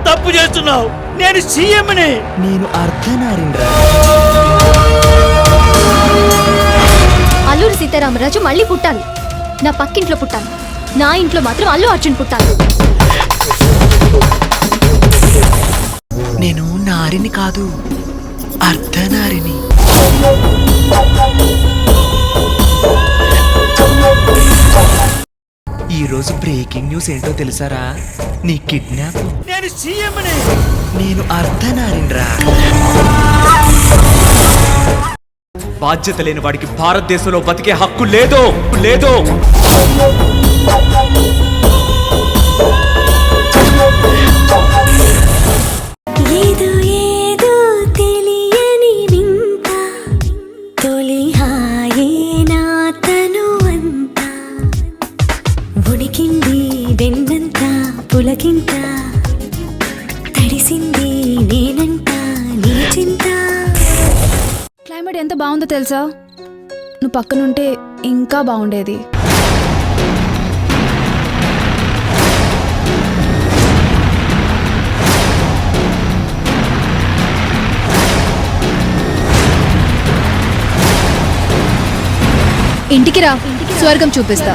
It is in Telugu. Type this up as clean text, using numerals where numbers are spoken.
తప్పు చేస్తున్నావు. నేను సీఎంని. నేను అర్ధనారీంద్ర. అల్లూరి సీతారామరాజు మళ్ళీ పుట్టాలి. నా పక్కింట్లో పుట్టాలి. నా ఇంట్లో మాత్రం అల్లు అర్జున్ పుట్టాలి. నేను నారిని కాదు, అర్ధనారిని. ఈరోజు బ్రేకింగ్ న్యూస్ ఏంటో తెలుసారా? నీ కిడ్నాప్. నేను సీఎంని. నేను అర్ధనారీంద్ర. బాధ్యత లేని వాడికి భారతదేశంలో బతికే హక్కు లేదు. ఏదో ఏదో తెలియని వింత తొలి హాయే నా తను అంతా ఉనికింది వెన్నంతా పులకింత తడిసింది నేనంట నీ చింత. క్లైమేట్ ఎంత బాగుందో తెలుసా? నువ్వు పక్కనుంటే ఇంకా బాగుండేది. ఇంటికి రా, స్వర్గం చూపిస్తా.